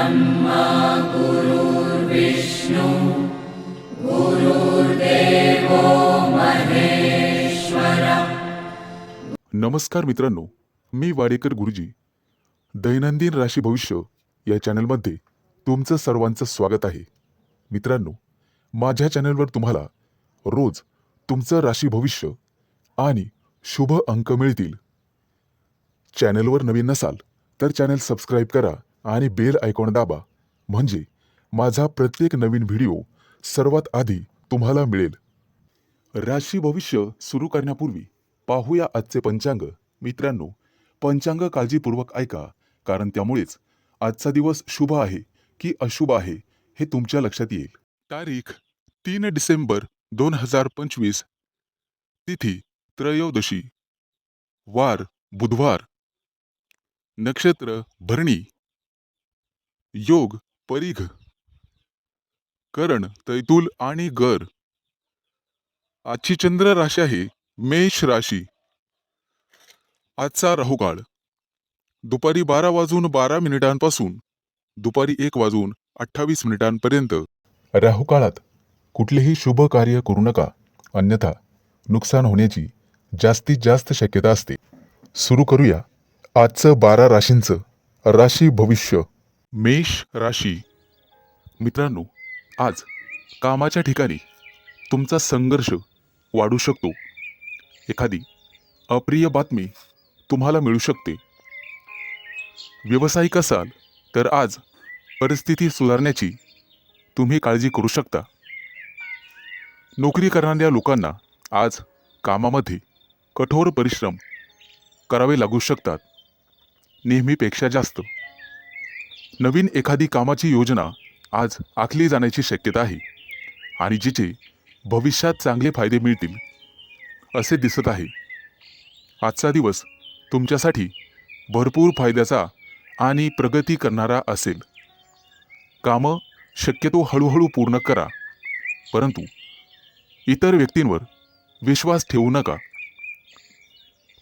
ब्रह्मा गुरुर्विष्णु गुरुर्देवो महेश्वरा। नमस्कार मित्रांनो, मी वाडेकर गुरुजी दैनंदिन राशी भविष्य या चॅनलमध्ये तुमचं सर्वांचं स्वागत आहे। मित्रांनो, माझ्या चॅनलवर तुम्हाला रोज तुमचं राशी भविष्य आणि शुभ अंक मिळतील। चॅनलवर नवीन नसाल तर चॅनल सबस्क्राईब करा आणि बेल आयकॉन दाबा, म्हणजे माझा प्रत्येक नवीन व्हिडिओ सर्वात आधी तुम्हाला मिळेल। राशी भविष्य सुरू करण्यापूर्वी पाहूया आजचे पंचांग। मित्रांनो, पंचांग काळजीपूर्वक ऐका, कारण त्यामुळेच आजचा दिवस शुभ आहे की अशुभ आहे हे तुमच्या लक्षात येईल। तारीख 3 डिसेंबर 2025, तिथी त्रयोदशी, वार बुधवार, नक्षत्र भरणी, योग परिघ, करण तैतुल आणि गर। आजची चंद्र राशी आहे मेष राशी। आजचा राहुकाळ दुपारी 12:12 दुपारी 1:28 राहुकाळात कुठलेही शुभ कार्य करू नका, अन्यथा नुकसान होण्याची जास्तीत जास्त शक्यता असते। सुरू करूया आजचं 12 राशींचं राशी भविष्य। मेष राशी। मित्रांनो, आज कामाच्या ठिकाणी तुमचा संघर्ष वाढू शकतो। एखादी अप्रिय बातमी तुम्हाला मिळू शकते। व्यावसायिक असाल तर आज परिस्थिती सुधारण्याची तुम्ही काळजी करू शकता। नोकरी करणाऱ्या लोकांना आज कामामध्ये कठोर परिश्रम करावे लागू शकतात, नेहमीपेक्षा जास्त। नवीन एखादी कामाची योजना आज आखली जाण्याची शक्यता आहे आणि जिचे भविष्यात चांगले फायदे मिळतील असे दिसत आहे। आजचा दिवस तुमच्यासाठी भरपूर फायद्याचा आणि प्रगती करणारा असेल। कामं शक्यतो हळूहळू पूर्ण करा, परंतु इतर व्यक्तींवर विश्वास ठेवू नका।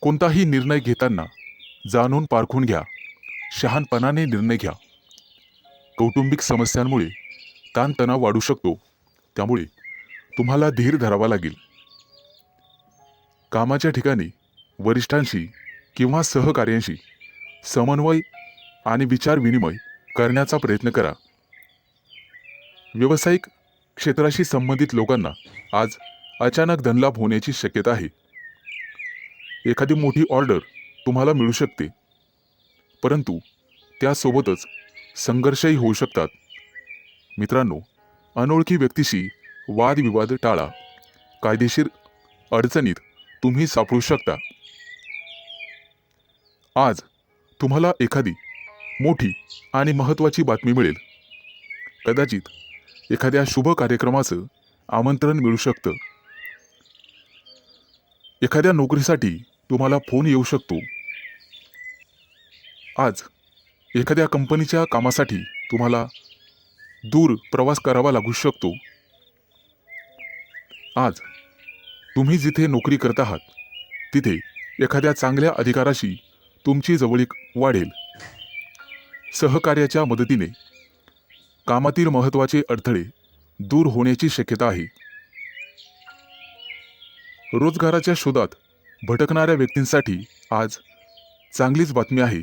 कोणताही निर्णय घेताना जाणून पारखून घ्या, शहाणपणाने निर्णय घ्या। कौटुंबिक समस्यांमुळे ताणतणाव वाढू शकतो, त्यामुळे तुम्हाला धीर धरावा लागेल। कामाच्या ठिकाणी वरिष्ठांशी किंवा सहकार्यांशी समन्वय आणि विचार विनिमय करण्याचा प्रयत्न करा। व्यावसायिक क्षेत्राशी संबंधित लोकांना आज अचानक धनलाभ होण्याची शक्यता आहे। एखादी मोठी ऑर्डर तुम्हाला मिळू शकते, परंतु त्यासोबतच संघर्षही होऊ शकतात। मित्रांनो, अनोळखी व्यक्तीशी वादविवाद टाळा, कायदेशीर अडचणीत तुम्ही सापडू शकता। आज तुम्हाला एखादी मोठी आणि महत्त्वाची बातमी मिळेल। कदाचित एखाद्या शुभ कार्यक्रमाचं आमंत्रण मिळू शकतं। एखाद्या नोकरीसाठी तुम्हाला फोन येऊ शकतो। आज एखाद्या कंपनीच्या कामासाठी तुम्हाला दूर प्रवास करावा लागू शकतो। आज तुम्ही जिथे नोकरी करत आहात तिथे एखाद्या चांगल्या अधिकाराशी तुमची जवळीक वाढेल। सहकार्याच्या मदतीने कामातील महत्त्वाचे अडथळे दूर होण्याची शक्यता आहे। रोजगाराच्या शोधात भटकणाऱ्या व्यक्तींसाठी आज चांगलीच बातमी आहे,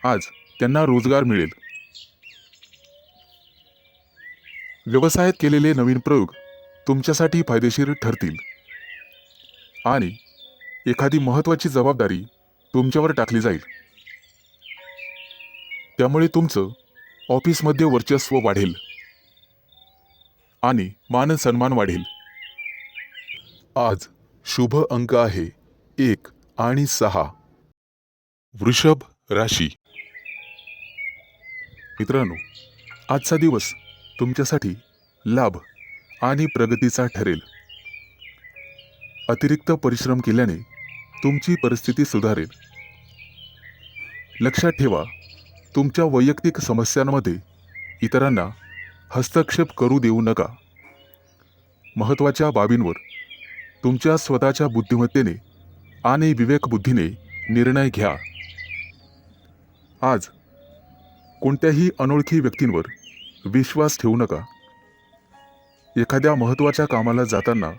आज त्यांना रोजगार मिळेल। व्यवसायात केलेले नवीन प्रयोग तुमच्यासाठी फायदेशीर ठरतील आणि एखादी महत्त्वाची जबाबदारी तुमच्यावर टाकली जाईल, त्यामुळे तुमचं ऑफिसमध्ये वर्चस्व वाढेल आणि मान सन्मान वाढेल। आज शुभ अंक आहे 1 आणि 6। वृषभ राशी। मित्रांनो, आजचा दिवस तुमच्यासाठी लाभ आणि प्रगतीचा ठरेल। अतिरिक्त परिश्रम केल्याने तुमची परिस्थिती सुधारेल। लक्षात ठेवा, तुमच्या वैयक्तिक समस्यांमध्ये इतरांना हस्तक्षेप करू देऊ नका। महत्त्वाच्या बाबींवर तुमच्या स्वतःच्या बुद्धिमत्तेने आणि विवेकबुद्धीने निर्णय घ्या। आज कोणत्याही अनोळखी व्यक्तींवर विश्वास ठेवू नका. एखाद्या महत्त्वाच्या कामाला जाताना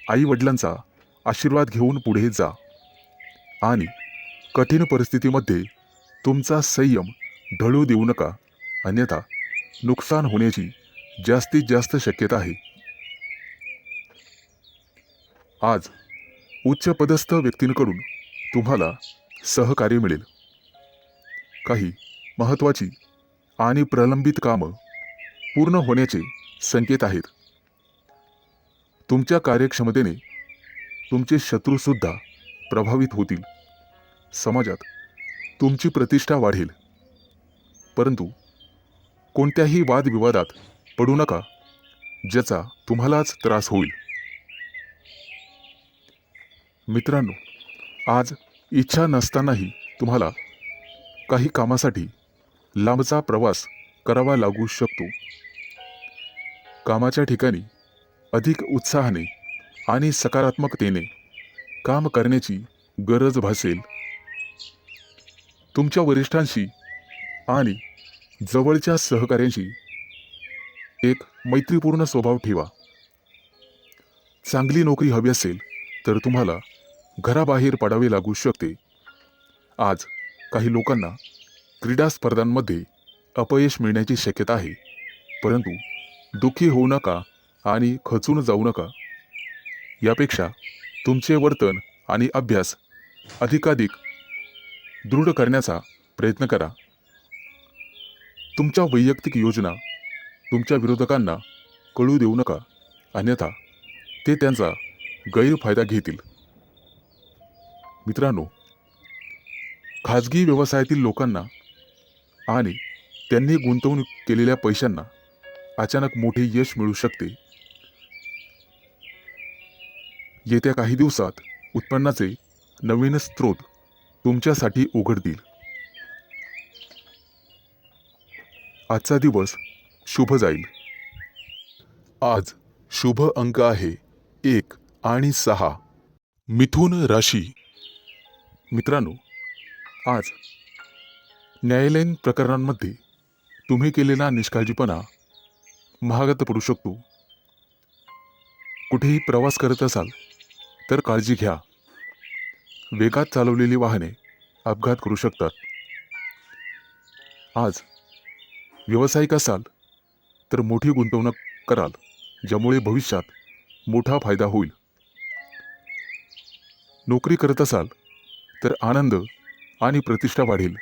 आई वडिलांचा आशीर्वाद घेऊन पुढे जा आणि कठीण परिस्थितीमध्ये तुमचा संयम ढळू देऊ नका, अन्यथा नुकसान होण्याची जास्तीत जास्त शक्यता आहे. आज उच्च पदस्थ व्यक्तींकडून तुम्हाला सहकार्य मिळेल. काही महत्त्वाची आणि प्रलंबित कामं पूर्ण होण्याचे संकेत आहेत. तुमच्या कार्यक्षमतेने तुमचे शत्रूसुद्धा प्रभावित होतील. समाजात तुमची प्रतिष्ठा वाढेल. परंतु कोणत्याही वादविवादात पडू नका, ज्याचा तुम्हालाच त्रास होईल. मित्रांनो, आज इच्छा नसतानाही तुम्हाला काही कामासाठी लांबचा प्रवास करावा लागू शकतो. कामाच्या ठिकाणी अधिक उत्साहाने आणि सकारात्मकतेने काम करण्याची गरज भासेल. तुमच्या वरिष्ठांशी आणि जवळच्या सहकाऱ्यांशी एक मैत्रीपूर्ण स्वभाव ठेवा. चांगली नोकरी हवी असेल तर तुम्हाला घराबाहेर पडावे लागू शकते. आज काही लोकांना क्रीडा स्पर्धांमध्ये अपयश मिळण्याची शक्यता आहे. परंतु दुःखी होऊ नका आणि खचून जाऊ नका. यापेक्षा तुमचे वर्तन आणि अभ्यास अधिकाधिक दृढ करण्याचा प्रयत्न करा. तुमच्या वैयक्तिक योजना तुमच्या विरोधकांना कळू देऊ नका, अन्यथा ते त्यांचा गैरफायदा घेतील. मित्रांनो, खाजगी व्यवसायातील लोकांना आणि त्यांनी गुंतवणूक केलेल्या पैशांना अचानक मोठे यश मिळू शकते. येत्या काही दिवसात उत्पन्नाचे नवीन स्रोत तुमच्यासाठी उघडतील. आजचा दिवस शुभ जाईल. आज शुभ अंक आहे 1 आणि 6. मिथुन राशी. मित्रांनो, आज न्यायालयीन प्रकरणांमध्ये तुम्ही केलेला निष्काळजीपणा महागात पडू शकतो. कुठेही प्रवास करत असाल तर काळजी घ्या. वेगात चालवलेली वाहने अपघात करू शकतात. आज व्यावसायिक असाल तर मोठी गुंतवणूक कराल, ज्यामुळे भविष्यात मोठा फायदा होईल. नोकरी करत असाल तर आनंद आणि प्रतिष्ठा वाढेल.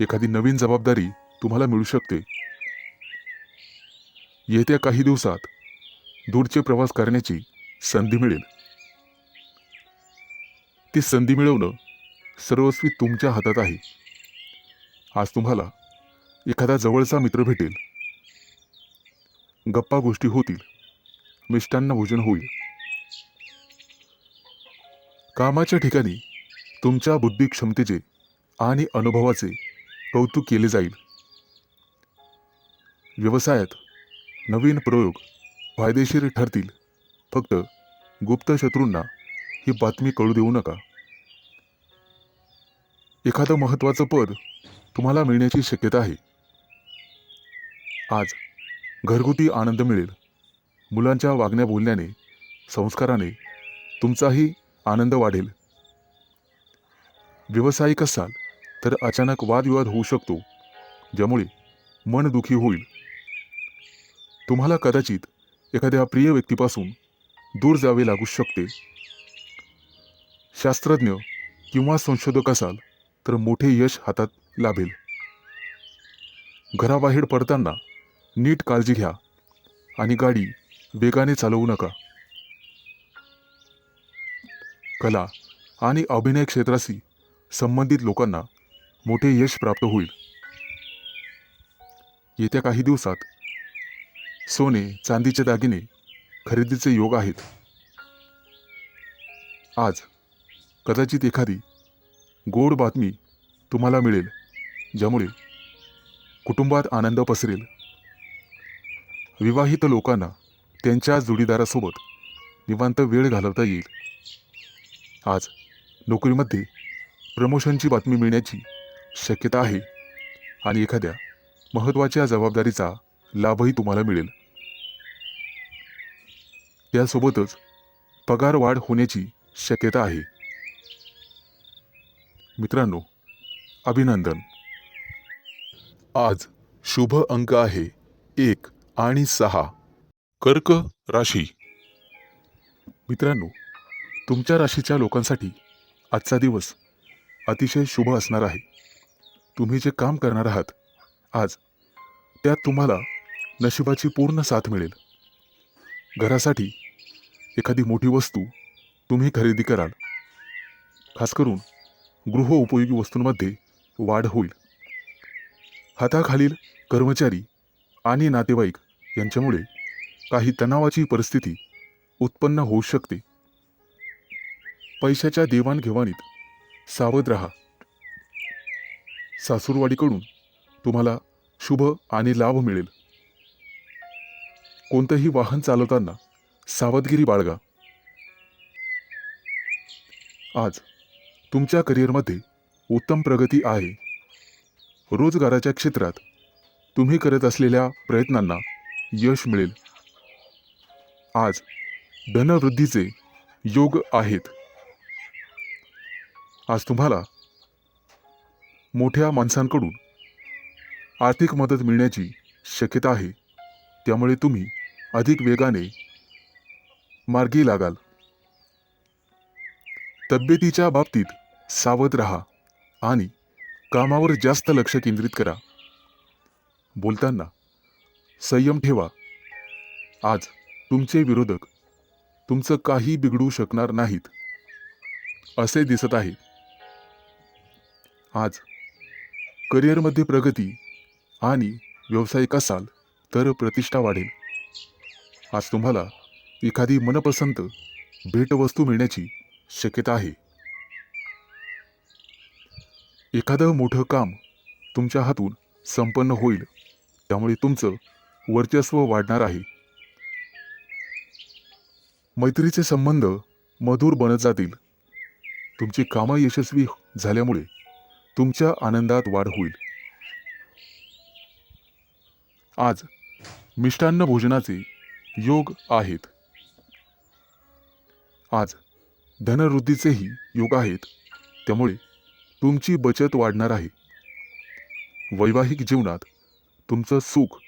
एखादी नवीन जबाबदारी तुम्हाला मिळू शकते. येत्या काही दिवसात दूरचे प्रवास करण्याची संधी मिळेल. ती संधी मिळवणं सर्वस्वी तुमच्या हातात आहे. आज तुम्हाला एखादा जवळचा मित्र भेटेल. गप्पा गोष्टी होतील. मिष्टान्न भोजन होईल. कामाच्या ठिकाणी तुमच्या बुद्धी क्षमतेचे आणि अनुभवाचे कौतुक केले जाईल. व्यवसायात नवीन प्रयोग फायदेशीर ठरतील. फक्त गुप्त शत्रूंना ही बातमी कळू देऊ नका. एखादं महत्त्वाचं पद तुम्हाला मिळण्याची शक्यता आहे. आज घरगुती आनंद मिळेल. मुलांच्या वागण्या बोलण्याने, संस्काराने तुमचाही आनंद वाढेल. व्यावसायिक असाल तर अचानक वादविवाद होऊ शकतो, ज्यामुळे मन दुखी होईल. तुम्हाला कदाचित एखाद्या प्रिय व्यक्तीपासून दूर जावे लागू शकते. शास्त्रज्ञ किंवा संशोधक असाल तर मोठे यश हातात लाभेल. घराबाहेर पडताना नीट काळजी घ्या आणि गाडी वेगाने चालवू नका. कला आणि अभिनय क्षेत्राशी संबंधित लोकांना मोठे यश प्राप्त होईल. येत्या काही दिवसात सोने चांदीचे दागिने खरेदीचे योग आहेत. आज कदाचित एखादी गोड बातमी तुम्हाला मिळेल, ज्यामुळे कुटुंबात आनंद पसरेल. विवाहित लोकांना त्यांच्या जोडीदारासोबत निवांत वेळ घालवता येईल. आज नोकरीमध्ये प्रमोशनची बातमी मिळण्याची शक्यता आहे आणि एखाद्या महत्त्वाच्या जबाबदारीचा लाभही तुम्हाला मिळेल. त्यासोबतच पगार वाढ होण्याची शक्यता आहे. मित्रांनो, अभिनंदन. आज शुभ अंक आहे 1 आणि 6. कर्क राशी. मित्रांनो, तुमच्या राशीच्या लोकांसाठी आजचा दिवस अतिशय शुभ असणार आहे. तुम्ही जे काम करणार आहात आज, त्यात तुम्हाला नशिबाची पूर्ण साथ मिळेल. घरासाठी एखादी मोठी वस्तू तुम्ही खरेदी कराल. खास करून गृहोपयोगी वस्तूंमध्ये वाढ होईल. हाताखालील कर्मचारी आणि नातेवाईक यांच्यामुळे काही तणावाची परिस्थिती उत्पन्न होऊ शकते. पैशाच्या देवाणघेवाणीत सावध राहा. सासूरवाडीकडून तुम्हाला शुभ आणि लाभ मिळेल. कोणतंही वाहन चालवताना सावधगिरी बाळगा. आज तुमच्या करिअरमध्ये उत्तम प्रगती आहे. रोजगाराच्या क्षेत्रात तुम्ही करत असलेल्या प्रयत्नांना यश मिळेल. आज धनवृद्धीचे योग आहेत. आज तुम्हाला मोठ्या माणसांकडून आर्थिक मदत मिळण्याची शक्यता आहे. त्यामुळे तुम्ही अधिक वेगाने मार्गी लागाल. तब्येतीच्या बाबतीत सावध राहा आणि कामावर जास्त लक्ष केंद्रित करा. बोलताना संयम ठेवा. आज तुमचे विरोधक तुमचं काही बिघडू शकणार नाहीत असे दिसत आहे. आज करिअरमध्ये प्रगती आणि व्यावसायिक असाल तर प्रतिष्ठा वाढेल. आज तुम्हाला एखादी मनपसंत भेटवस्तू मिळण्याची शक्यता आहे. एखादं मोठं काम तुमच्या हातून संपन्न होईल. त्यामुळे तुमचं वर्चस्व वाढणार आहे. मैत्रीचे संबंध मधुर बनत जातील. तुमची कामं यशस्वी झाल्यामुळे तुमच्या आनंदात वाढ होईल. आज मिष्टान्न भोजनाचे योग आहेत. आज धनवृद्धीचेही योग आहेत. त्यामुळे तुमची बचत वाढणार आहे. वैवाहिक जीवनात तुमचं सुख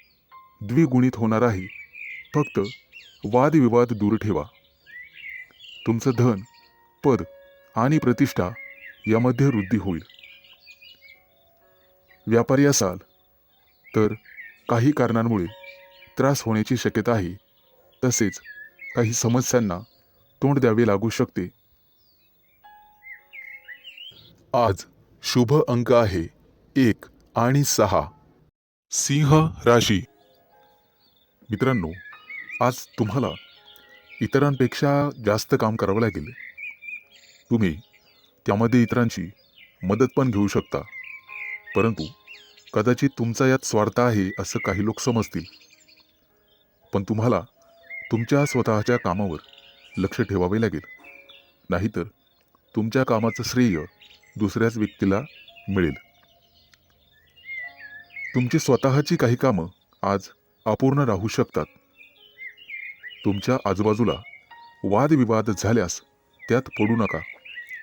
द्विगुणित होणार आहे. फक्त वादविवाद दूर ठेवा. तुमचं धन, पद आणि प्रतिष्ठा यामध्ये वृद्धी होईल. व्यापारी असाल तर काही कारणांमुळे त्रास होण्याची शक्यता आहे. तसेच काही समस्यांना तोंड द्यावे लागू शकते. आज शुभ अंक आहे 1 आणि 6. सिंह राशी. मित्रांनो, आज तुम्हाला इतरांपेक्षा जास्त काम करावं लागेल. तुम्ही त्यामध्ये इतरांची मदत पण घेऊ शकता. परंतु कदाचित तुमचा यात स्वार्थ आहे असं काही लोक समजतील. पण तुम्हाला तुमच्या स्वतःच्या कामावर लक्ष ठेवावे लागेल. नाहीतर तुमच्या कामाचं श्रेय दुसऱ्याच व्यक्तीला मिळेल. तुमची स्वतःची काही कामं आज अपूर्ण राहू शकतात. तुमच्या आजूबाजूला वादविवाद झाल्यास त्यात पडू नका.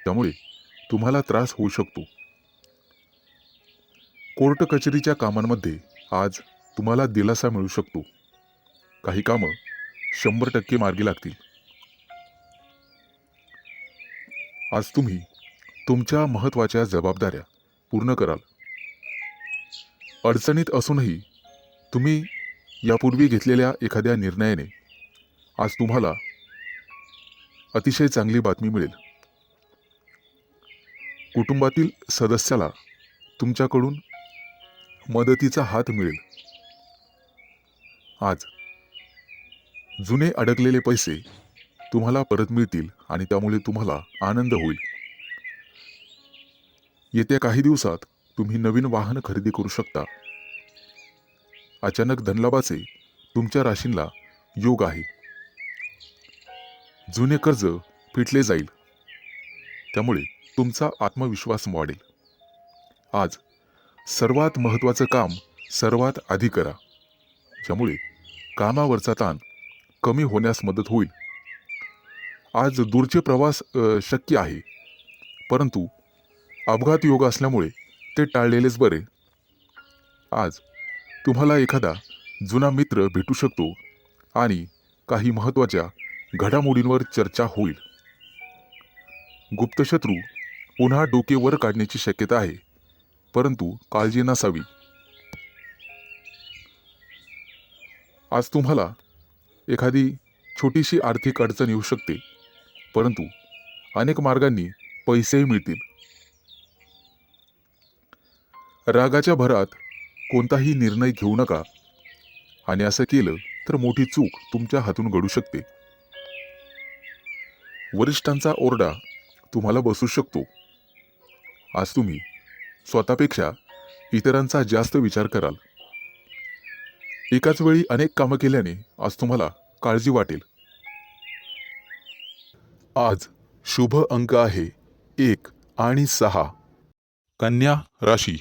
त्यामुळे तुम्हाला त्रास होऊ शकतो. कोर्ट कचेरीच्या कामांमध्ये आज तुम्हाला दिलासा मिळू शकतो. काही कामं 100% मार्गी लागतील. आज तुम्ही तुमच्या महत्त्वाच्या जबाबदाऱ्या पूर्ण कराल. अडचणीत असूनही तुम्ही यापूर्वी घेतलेल्या एखाद्या निर्णयाने आज तुम्हाला अतिशय चांगली बातमी मिळेल. कुटुंबातील सदस्याला तुमच्याकडून मदतीचा हात मिळेल. आज जुने अडकलेले पैसे तुम्हाला परत मिळतील आणि त्यामुळे तुम्हाला आनंद होईल. येत्या काही दिवसात तुम्ही नवीन वाहन खरेदी करू शकता. अचानक धनलाभाचे तुमच्या राशींला योग आहे. जुने कर्ज फिटले जाईल. त्यामुळे तुमचा आत्मविश्वास वाढेल. आज सर्वात महत्त्वाचं काम सर्वात आधी करा, ज्यामुळे कामावरचा ताण कमी होण्यास मदत होईल. आज दूरचे प्रवास शक्य आहे, परंतु अपघात योग असल्यामुळे ते टाळलेलेच बरे. आज तुम्हाला एखादा जुना मित्र भेटू शकतो आणि काही महत्त्वाच्या घडामोडींवर चर्चा होईल. गुप्तशत्रू पुन्हा डोके वर काढण्याची शक्यता आहे, परंतु काळजी नसावी. आज तुम्हाला एखादी छोटीशी आर्थिक अडचण येऊ शकते, परंतु अनेक मार्गांनी पैसेही मिळतील. रागाच्या भरात कोणताही निर्णय घेऊ नका, आणि असं केलं तर मोठी चूक तुमच्या हातून घडू शकते. वरिष्ठांचा ओरडा तुम्हाला बसू शकतो. आज तुम्ही स्वतःपेक्षा इतरांचा जास्त विचार कराल. एकाच वेळी अनेक कामं केल्याने आज तुम्हाला काळजी वाटेल. आज शुभ अंक आहे 1 आणि 6. कन्या राशी.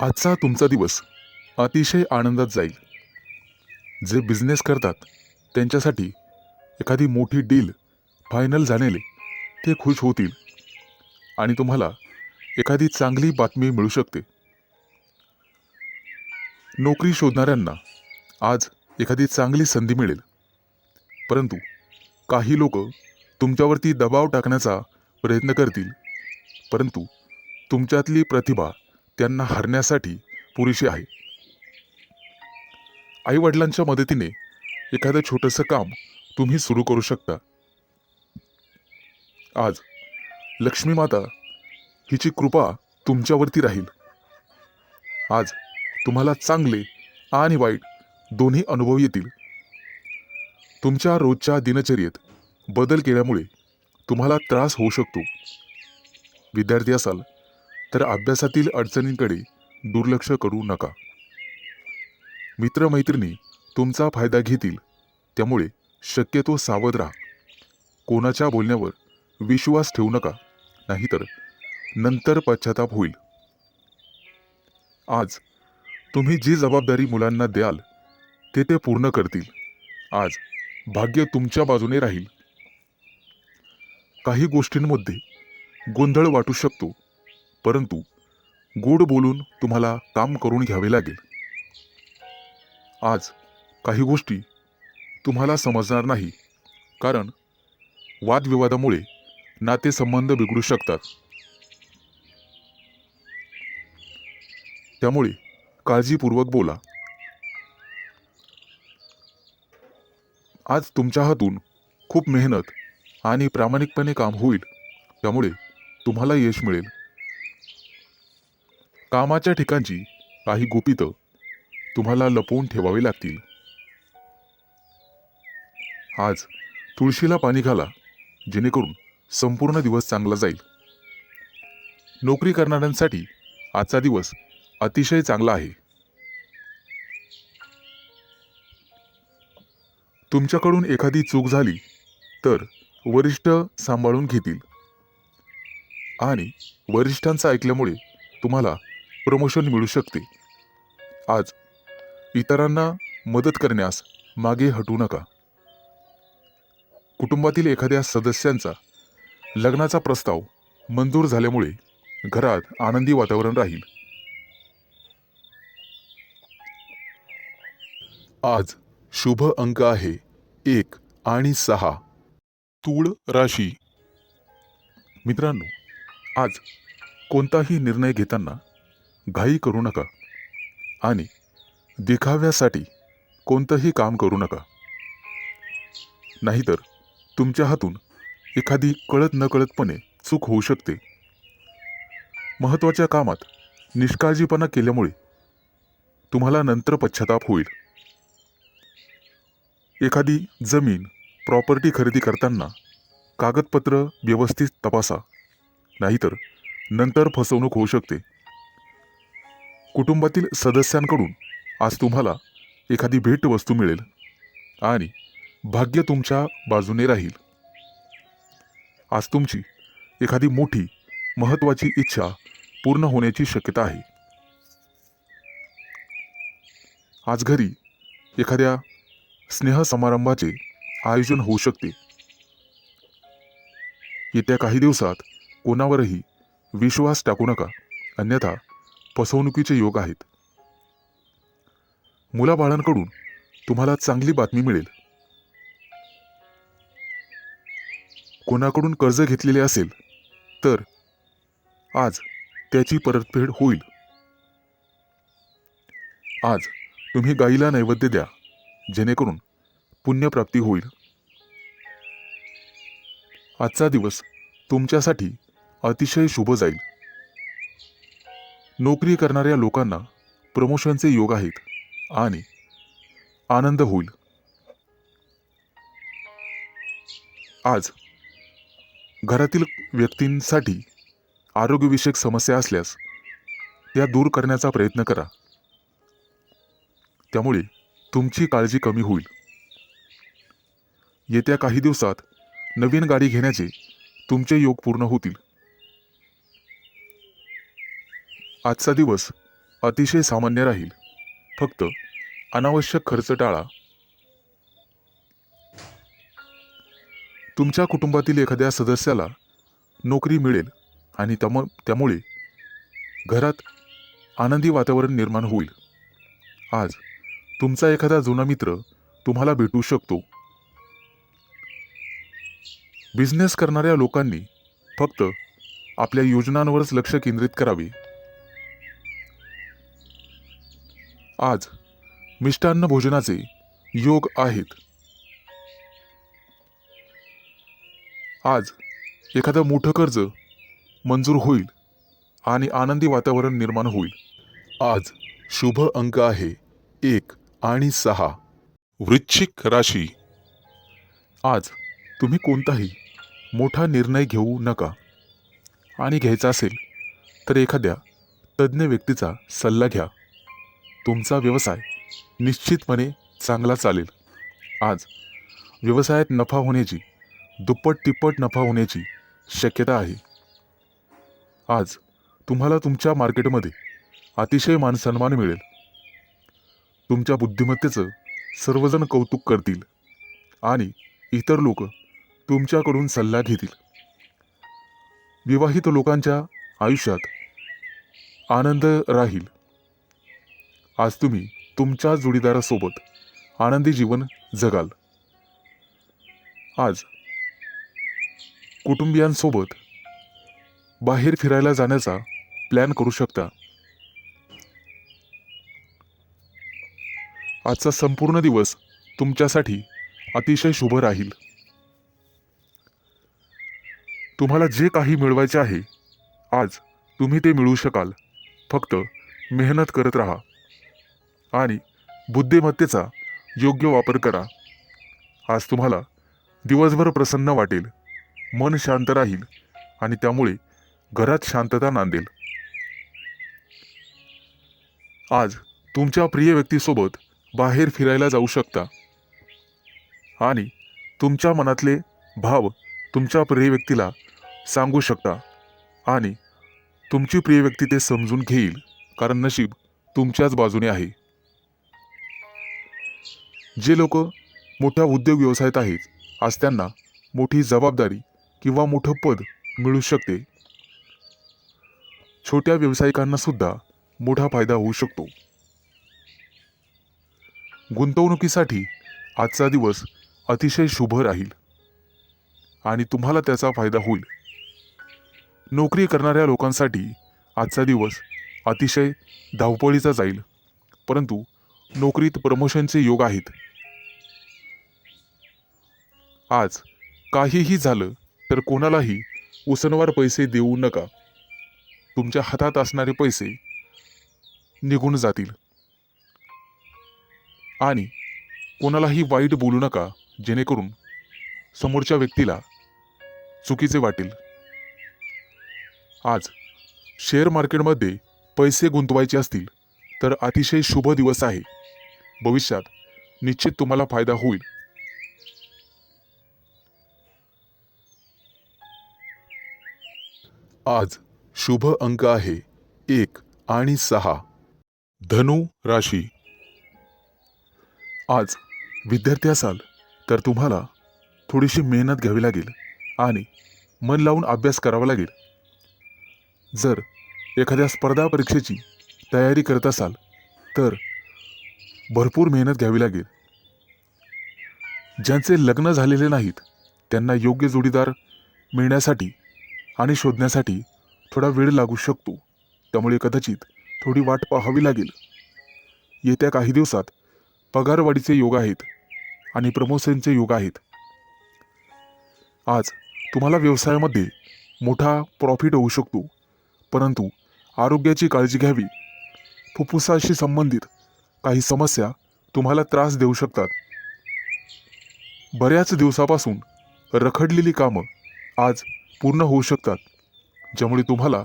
आजचा तुमचा दिवस अतिशय आनंदात जाईल. जे बिझनेस करतात त्यांच्यासाठी एखादी मोठी डील फायनल झालेले ते खुश होतील आणि तुम्हाला एखादी चांगली बातमी मिळू शकते. नोकरी शोधणाऱ्यांना आज एखादी चांगली संधी मिळेल, परंतु काही लोक तुमच्यावरती दबाव टाकण्याचा प्रयत्न करतील, परंतु तुमच्यातली प्रतिभा त्यांना हरण्यासाठी पुरेशी आहे. आईवडिलांच्या मदतीने एखादं छोटंसं काम तुम्ही सुरू करू शकता. आज लक्ष्मी माता हिची कृपा तुमच्यावरती राहील. आज तुम्हाला चांगले आणि वाईट दोन्ही अनुभव येतील. तुमच्या रोजच्या दिनचर्येत बदल केल्यामुळे तुम्हाला त्रास होऊ शकतो. विद्यार्थी असाल तर अभ्यासातील अडचणींकडे दुर्लक्ष करू नका. मित्रमैत्रिणी तुमचा फायदा घेतील, त्यामुळे शक्यतो सावध राहा. कोणाच्या बोलण्यावर विश्वास ठेवू नका, नाहीतर नंतर पश्चाताप होईल. आज तुम्ही जी जबाबदारी मुलांना द्याल ते पूर्ण करतील. आज भाग्य तुमच्या बाजूने राहील. काही गोष्टींमध्ये गोंधळ वाटू शकतो, परंतु गोड बोलून तुम्हाला काम करून घ्यावे लागेल. आज काही गोष्टी तुम्हाला समजणार नाही, कारण वादविवादामुळे नातेसंबंध बिघडू शकतात. त्यामुळे काळजीपूर्वक बोला. आज तुमच्या हातून खूप मेहनत आणि प्रामाणिकपणे काम होईल, त्यामुळे तुम्हाला यश मिळेल. कामाच्या ठिकाणची काही गुपितं तुम्हाला लपवून ठेवावी लागतील. आज तुळशीला पाणी घाला, जेणेकरून संपूर्ण दिवस चांगला जाईल. नोकरी करणाऱ्यांसाठी आजचा दिवस अतिशय चांगला आहे. तुमच्याकडून एखादी चूक झाली तर वरिष्ठ सांभाळून घेतील आणि वरिष्ठांचं ऐकल्यामुळे तुम्हाला प्रमोशन मिळू शकते. आज इतरांना मदत करण्यास मागे हटू नका. कुटुंबातील एखाद्या सदस्यांचा लग्नाचा प्रस्ताव मंजूर झाल्यामुळे घरात आनंदी वातावरण राहील. आज शुभ अंक आहे 1 आणि 6. तूळ राशी. मित्रांनो, आज कोणताही निर्णय घेताना घाई करू नका आणि देखाव्यासाठी कोणतंही काम करू नका, नाहीतर तुमच्या हातून एखादी कळत नकळतपणे चूक होऊ शकते. महत्त्वाच्या कामात निष्काळजीपणा केल्यामुळे तुम्हाला नंतर पश्चाताप होईल. एखादी जमीन प्रॉपर्टी खरेदी करताना कागदपत्र व्यवस्थित तपासा, नाहीतर नंतर फसवणूक होऊ शकते. कुटुंबातील सदस्यांकडून आज तुम्हाला एखादी भेटवस्तू मिळेल आणि भाग्य तुमच्या बाजूने राहील. आज तुमची एखादी मोठी महत्त्वाची इच्छा पूर्ण होण्याची शक्यता आहे. आज घरी एखाद्या स्नेहसमारंभाचे आयोजन होऊ शकते. येत्या काही दिवसात कोणावरही विश्वास टाकू नका, अन्यथा फसवणुकीचे योग आहेत. मुलाबाळांकडून तुम्हाला चांगली बातमी मिळेल. कोणाकडून कर्ज घेतलेले असेल तर आज त्याची परतफेड होईल. आज तुम्ही गाईला नैवेद्य द्या, जेणेकरून पुण्यप्राप्ती होईल. आजचा दिवस तुमच्यासाठी अतिशय शुभ जाईल. नोकरी करणाऱ्या लोकांना प्रमोशनचे योग आहेत आणि आनंद होईल. आज घरातील व्यक्तींसाठी आरोग्यविषयक समस्या असल्यास त्या दूर करण्याचा प्रयत्न करा. त्यामुळे तुमची काळजी कमी होईल. येत्या काही दिवसात नवीन गाडी घेण्याचे तुमचे योग पूर्ण होतील. आजचा दिवस अतिशय सामान्य राहील. फक्त अनावश्यक खर्च टाळा. तुमच्या कुटुंबातील एखाद्या सदस्याला नोकरी मिळेल आणि त्यामुळे घरात आनंदी वातावरण निर्माण होईल. आज तुमचा एखादा जुना मित्र तुम्हाला भेटू शकतो. बिझनेस करणाऱ्या लोकांनी फक्त आपल्या योजनांवरच लक्ष केंद्रित करावे. आज मिष्टान्न भोजनाचे योग आहेत. आज एखादं मोठं कर्ज मंजूर होईल आणि आनंदी वातावरण निर्माण होईल. आज शुभ अंक आहे 1 आणि 6. वृश्चिक राशी. आज तुम्ही कोणताही मोठा निर्णय घेऊ नका आणि घ्यायचा असेल तर एखाद्या तज्ज्ञ व्यक्तीचा सल्ला घ्या. तुमचा व्यवसाय निश्चितपणे चांगला चालेल. आज व्यवसायात नफा होण्याची, दुप्पट तिप्पट नफा होण्याची शक्यता आहे. आज तुम्हाला तुमच्या मार्केटमध्ये अतिशय मानसन्मान मिळेल. तुमच्या बुद्धिमत्तेचं सर्वजण कौतुक करतील आणि इतर लोक तुमच्याकडून सल्ला घेतील. विवाहित लोकांच्या आयुष्यात आनंद राहील. आज तुम्ही तुमच्या जोडीदारासोबत आनंदी जीवन जगाल. आज कुटुंबियांसोबत बाहेर फिरायला जाण्याचा प्लॅन करू शकता. आजचा संपूर्ण दिवस तुमच्यासाठी अतिशय शुभ राहील. तुम्हाला जे काही मिळवायचे आहे आज तुम्ही ते मिळवू शकाल. फक्त मेहनत करत राहा आणि बुद्धिमत्तेचा योग्य वापर करा. आज तुम्हाला दिवसभर प्रसन्न वाटेल, मन शांत राहील आणि त्यामुळे घरात शांतता नांदेल. आज तुमच्या प्रिय व्यक्तीसोबत बाहेर फिरायला जाऊ शकता आणि तुमच्या मनातले भाव तुमच्या प्रिय व्यक्तीला सांगू शकता आणि तुमची प्रिय व्यक्ती ते समजून घेईल, कारण नशीब तुमच्याच बाजूने आहे. जे लोक मोठ्या उद्योग व्यवसायात आहेत आज त्यांना मोठी जबाबदारी किंवा मोठं पद मिळू शकते. छोट्या व्यावसायिकांना सुद्धा मोठा फायदा होऊ शकतो. गुंतवणुकीसाठी आजचा दिवस अतिशय शुभ राहील आणि तुम्हाला त्याचा फायदा होईल. नोकरी करणाऱ्या लोकांसाठी आजचा दिवस अतिशय धावपळीचा जाईल, परंतु नोकरीत प्रमोशनचे योग आहेत. आज काहीही झालं तर कोणालाही उसनवार पैसे देऊ नका. तुमच्या हातात असणारे पैसे निघून जातील आणि कोणालाही वाईट बोलू नका, जेणेकरून समोरच्या व्यक्तीला चुकीचे वाटेल. आज शेअर मार्केटमध्ये पैसे गुंतवायचे असतील तर अतिशय शुभ दिवस आहे. भविष्यात निश्चित तुम्हाला फायदा होईल. आज शुभ अंक आहे 1 आणि 6. धनु राशी. आज विद्यार्थी असाल तर तुम्हाला थोडीशी मेहनत घ्यावी लागेल आणि मन लावून अभ्यास करावा लागेल. जर एखाद्या स्पर्धा परीक्षेची तयारी करत असाल तर भरपूर मेहनत घ्यावी लागेल. ज्यांचे लग्न झालेले नाहीत त्यांना योग्य जोडीदार मिळण्यासाठी आणि शोधण्यासाठी थोडा वेळ लागू शकतो. त्यामुळे कदाचित थोडी वाट पाहावी लागेल. येत्या काही दिवसात पगारवाढीचे योग आहेत आणि प्रमोशनचे योग आहेत. आज तुम्हाला व्यवसायामध्ये मोठा प्रॉफिट होऊ शकतो, परंतु आरोग्याची काळजी घ्यावी. फुफ्फुसाशी संबंधित काही समस्या तुम्हाला त्रास देऊ शकतात. बऱ्याच दिवसापासून रखडलेली कामं आज पूर्ण होऊ शकतात, ज्यामुळे तुम्हाला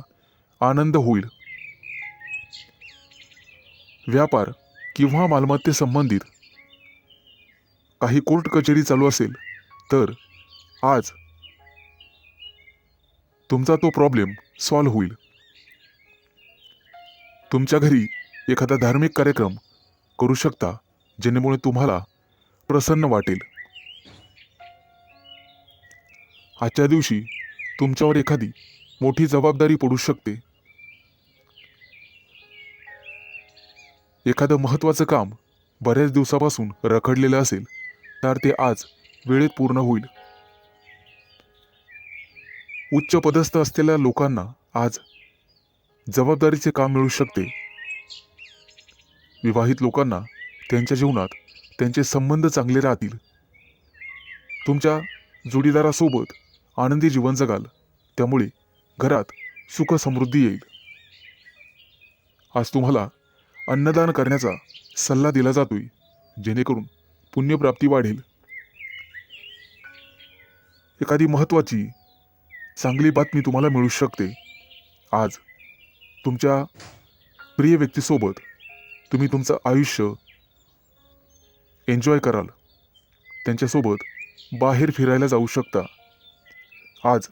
आनंद होईल. व्यापार किंवा मालमत्तेसंबंधित काही कोर्ट कचेरी चालू असेल तर आज तुमचा तो प्रॉब्लेम सॉल्व्ह होईल. तुमच्या घरी एखादा धार्मिक कार्यक्रम करू शकता, जेणेमुळे तुम्हाला प्रसन्न वाटेल. आजच्या दिवशी तुमच्यावर एखादी मोठी जबाबदारी पडू शकते. एखादं महत्त्वाचं काम बऱ्याच दिवसापासून रखडलेलं असेल तर ते आज वेळेत पूर्ण होईल. उच्च पदस्थ असलेल्या लोकांना आज जबाबदारीचे काम मिळू शकते. विवाहित लोकांना त्यांच्या जीवनात त्यांचे संबंध चांगले राहतील. तुमच्या जोडीदारासोबत आनंदी जीवन जगाल, त्यामुळे घरात सुख समृद्धी येईल. आज तुम्हाला अन्नदान करण्याचा सल्ला दिला जातोय, जेणेकरून पुण्यप्राप्ती वाढेल. एखादी महत्त्वाची चांगली बातमी तुम्हाला मिळू शकते. आज तुमच्या प्रिय व्यक्तीसोबत तुम्ही तुमचं आयुष्य एन्जॉय कराल. त्यांच्यासोबत बाहेर फिरायला जाऊ शकता. आज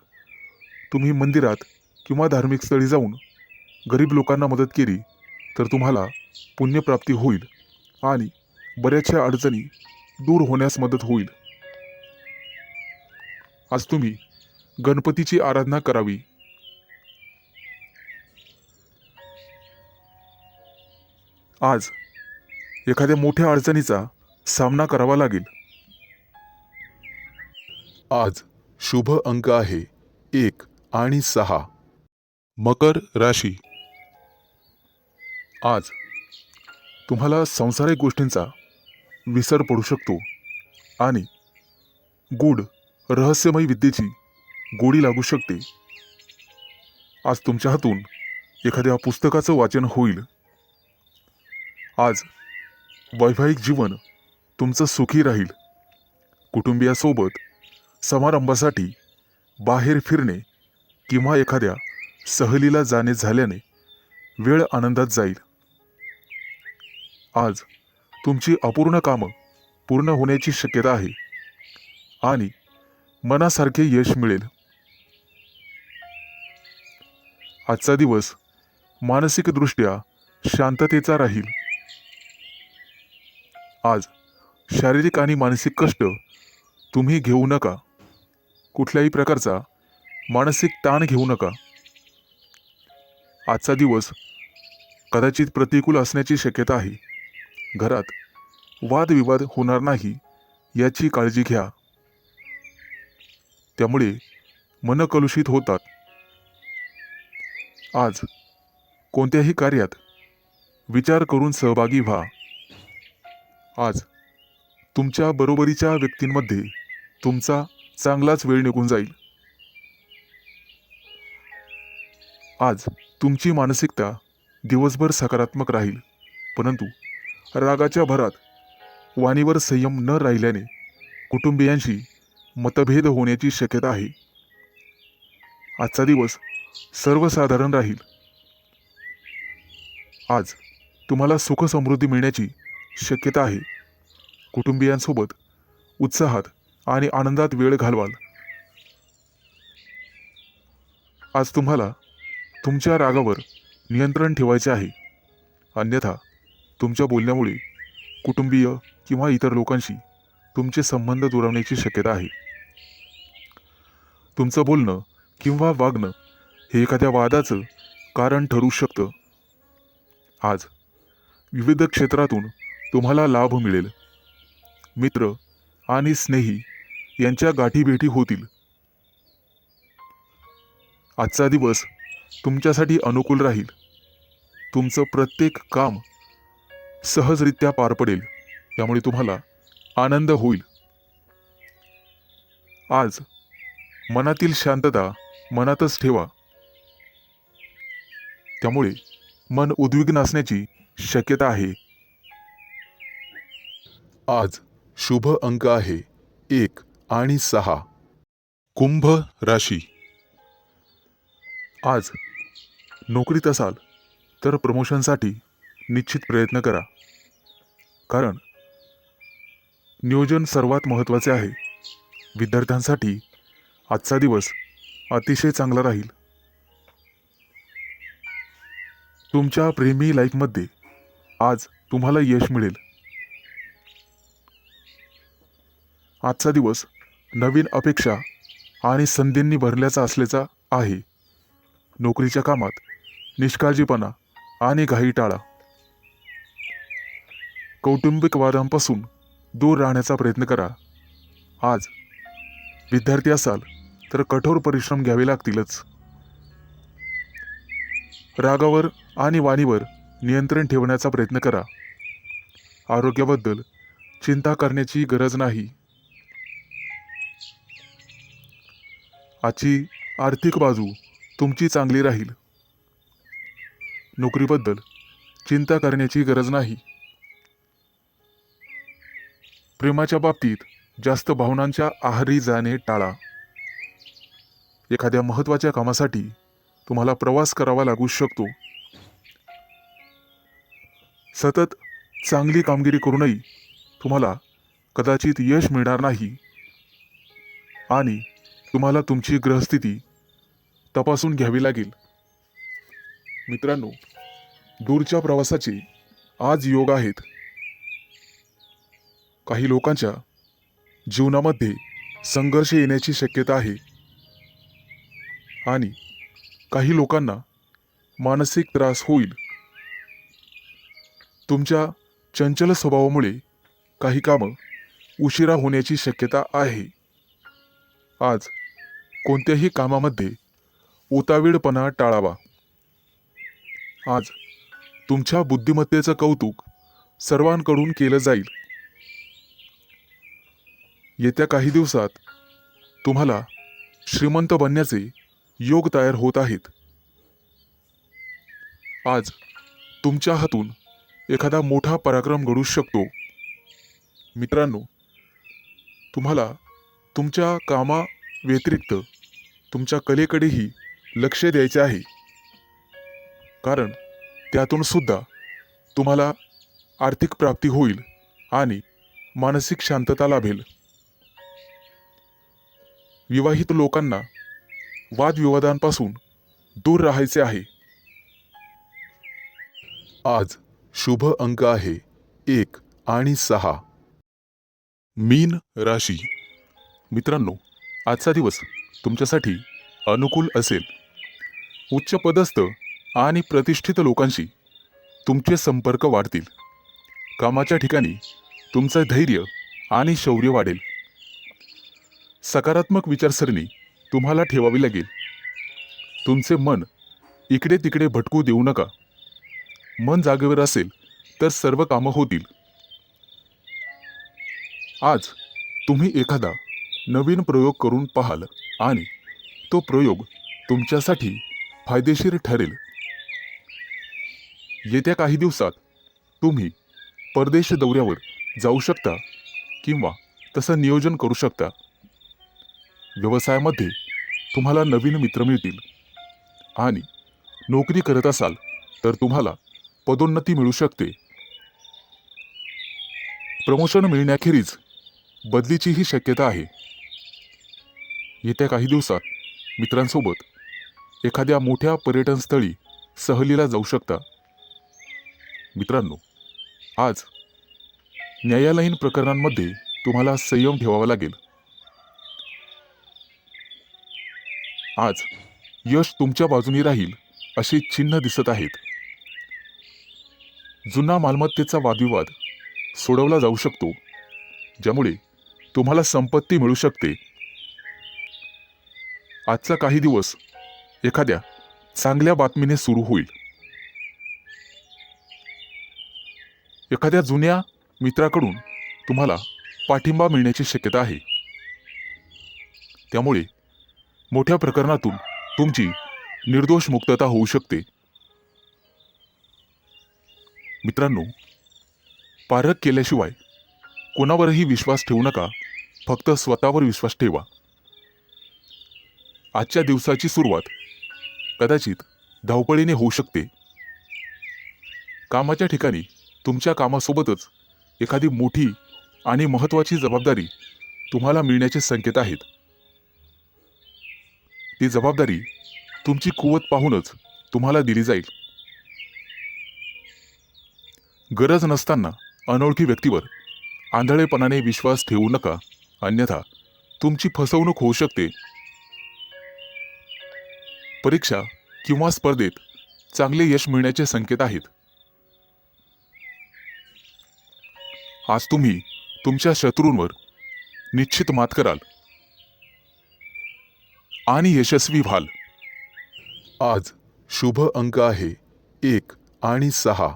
तुम्ही मंदिरात किंवा धार्मिक स्थळी जाऊन गरीब लोकांना मदत केली तर तुम्हाला पुण्यप्राप्ती होईल आणि बऱ्याचशा अडचणी दूर होण्यास मदत होईल. आज तुम्ही गणपतीची आराधना करावी. आज एखाद्या मोठ्या अडचणीचा सामना करावा लागेल. आज शुभ अंक आहे 1 आणि 6. मकर राशी. आज तुम्हाला सांसारिक गोष्टींचा विसर पडू शकतो आणि गूढ रहस्यमय विद्येची गोडी लागू शकते. आज तुमच्या हातून एखाद्या पुस्तकाचं वाचन होईल. आज वैवाहिक जीवन तुमचं सुखी राहील. कुटुंबियासोबत समारंभासाठी बाहेर फिरणे किंवा एखाद्या सहलीला जाणे झाल्याने वेळ आनंदात जाईल. आज तुमची अपूर्ण कामं पूर्ण होण्याची शक्यता आहे आणि मनासारखे यश मिळेल. आजचा दिवस मानसिकदृष्ट्या शांततेचा राहील. आज शारीरिक आणि मानसिक कष्ट तुम्ही घेऊ नका. कुठल्याही प्रकारचा मानसिक ताण घेऊ नका. आजचा दिवस कदाचित प्रतिकूल असण्याची शक्यता आहे. घरात वादविवाद होणार नाही याची काळजी घ्या. त्यामुळे मन कलुषित होतात. आज कोणत्याही कार्यात विचार करून सहभागी व्हा. आज तुमच्या बरोबरीच्या व्यक्तींमध्ये तुमचा चांगलाच वेळ निघून जाईल. आज तुमची मानसिकता दिवसभर सकारात्मक राहील, परंतु रागाच्या भरात वाणीवर संयम न राहिल्याने कुटुंबियांशी मतभेद होण्याची शक्यता आहे. आजचा दिवस सर्वसाधारण राहील. आज तुम्हाला सुख समृद्धी मिळण्याची शक्यता आहे. कुटुंबियांसोबत उत्साहात आणि आनंदात वेळ घालवाल. आज तुम्हाला तुमच्या रागावर नियंत्रण ठेवायचे आहे. अन्यथा तुमच्या बोलण्यामुळे कुटुंबीय किंवा इतर लोकांशी तुमचे संबंध दुरावण्याची शक्यता आहे. तुमचं बोलणं किंवा वागणं हे एखाद्या वादाचं कारण ठरू शकतं. आज विविध क्षेत्रातून तुम्हाला लाभ मिळेल. मित्र आणि स्नेही यांच्या गाठीभेटी होतील. आजचा दिवस तुमच्यासाठी अनुकूल राहील. तुमचं प्रत्येक काम सहजरित्या पार पडेल, त्यामुळे तुम्हाला आनंद होईल. आज मनातील शांतता मनातच ठेवा, त्यामुळे मन उद्विग्न असण्याची शक्यता आहे. आज शुभ अंक आहे 1 आणि 6. कुंभ राशी. आज नोकरीत असाल तर प्रमोशनसाठी निश्चित प्रयत्न करा, कारण नियोजन सर्वात महत्त्वाचे आहे. विद्यार्थ्यांसाठी आजचा दिवस अतिशय चांगला राहील. तुमच्या प्रेमी लाईफमध्ये आज तुम्हाला यश मिळेल. आजचा दिवस नवीन अपेक्षा आणि संधींनी भरल्याचा असल्याचा आहे. नोकरीच्या कामात निष्काळजीपणा आणि घाई टाळा. कौटुंबिक वादांपासून दूर राहण्याचा प्रयत्न करा. आज विद्यार्थी असाल तर कठोर परिश्रम घ्यावे लागतीलच. रागावर आणि वाणीवर नियंत्रण ठेवण्याचा प्रयत्न करा. आरोग्याबद्दल चिंता करण्याची गरज नाही. आजची आर्थिक बाजू तुमची चांगली राहील. नोकरीबद्दल चिंता करण्याची गरज नाही. प्रेमाच्या बाबतीत जास्त भावनांच्या आहारी जाणे टाळा. एखाद्या महत्त्वाच्या कामासाठी तुम्हाला प्रवास करावा लागू शकतो. सतत चांगली कामगिरी करूनही तुम्हाला कदाचित यश मिळणार नाही आणि तुम्हाला तुमची ग्रहस्थिती तपासून घ्यावी लागेल. मित्रांनो, दूरच्या प्रवासाचे आज योग आहेत. काही लोकांच्या जीवनामध्ये संघर्ष येण्याची शक्यता आहे आणि काही लोकांना मानसिक त्रास होईल. तुमच्या चंचल स्वभावामुळे काही कामं उशिरा होण्याची शक्यता आहे. आज कोणत्याही कामामध्ये उतावीळपणा टाळावा. आज तुमच्या बुद्धिमत्तेचं कौतुक सर्वांकडून केलं जाईल. येत्या काही दिवसात तुम्हाला श्रीमंत बनण्याचे योग तयार होत आहेत. आज तुमच्या हातून एखादा मोठा पराक्रम घडू शकतो. मित्रांनो, तुम्हाला तुमच्या कामा व्यतिरिक्त तुमच्या कलेकडेही लक्ष द्यायचे आहे, कारण त्यातून सुद्धा तुम्हाला आर्थिक प्राप्ती होईल आणि मानसिक शांतता लाभेल. विवाहित लोकांना वादविवादांपासून दूर राहायचे आहे. आज शुभ अंक आहे 1 आणि 6. मीन राशी. मित्रांनो, आजचा दिवस तुमच्यासाठी अनुकूल असेल. उच्च पदस्थ आणि प्रतिष्ठित लोकांशी तुमचे संपर्क वाढतील. कामाच्या ठिकाणी तुमचं धैर्य आणि शौर्य वाढेल. सकारात्मक विचारसरणी तुम्हाला ठेवावी लागेल. तुमचे मन इकडे तिकडे भटकू देऊ नका. मन जागेवर असेल तर सर्व कामं होतील. आज तुम्ही एखादा नवीन प्रयोग करून पाहाल आणि तो प्रयोग तुमच्यासाठी फायदेशीर ठरेल. येत्या काही दिवसात तुम्ही परदेश दौऱ्यावर जाऊ शकता किंवा तसं नियोजन करू शकता. व्यवसायामध्ये तुम्हाला नवीन मित्र मिळतील आणि नोकरी करत असाल तर तुम्हाला पदोन्नती मिळू शकते. प्रमोशन मिळण्याखेरीज बदलीचीही शक्यता आहे. येत्या काही दिवसात मित्रांसोबत एखाद्या मोठ्या पर्यटन स्थळी सहलीला जाऊ शकता. मित्रांनो, आज न्यायालयीन प्रकरणांमध्ये तुम्हाला संयम ठेवावा लागेल. आज यश तुमच्या बाजूने राहील अशी चिन्ह दिसत आहेत. जुना मालमत्तेचा वादविवाद सोडवला जाऊ शकतो, ज्यामुळे तुम्हाला संपत्ती मिळू शकते. आजचा काही दिवस एखाद्या चांगल्या बातमीने सुरू होईल. एखाद्या जुन्या मित्राकडून तुम्हाला पाठिंबा मिळण्याची शक्यता आहे. त्यामुळे मोठ्या प्रकरणातून तुमची निर्दोष मुक्तता होऊ शकते. मित्रांनो, पारख केल्याशिवाय कोणावरही विश्वास ठेवू नका. फक्त स्वतःवर विश्वास ठेवा. आजच्या दिवसाची सुरुवात कदाचित धावपळीने होऊ शकते. कामाच्या ठिकाणी तुमच्या कामासोबतच एखादी मोठी आणि महत्त्वाची जबाबदारी तुम्हाला मिळण्याचे संकेत आहेत. ती जबाबदारी तुमची कुवत पाहूनच तुम्हाला दिली जाईल. गरज नसताना अनोळखी व्यक्तीवर आंधळेपणाने विश्वास ठेवू नका, अन्यथा तुमची फसवणूक होऊ शकते. परीक्षा किंवा स्पर्धेत चांगले यश मिळण्याचे संकेत आहेत. आज तुम्ही तुमच्या शत्रूंवर निश्चित मात कराल आणि यशस्वी व्हाल. आज शुभ अंक आहे 1 आणि 6.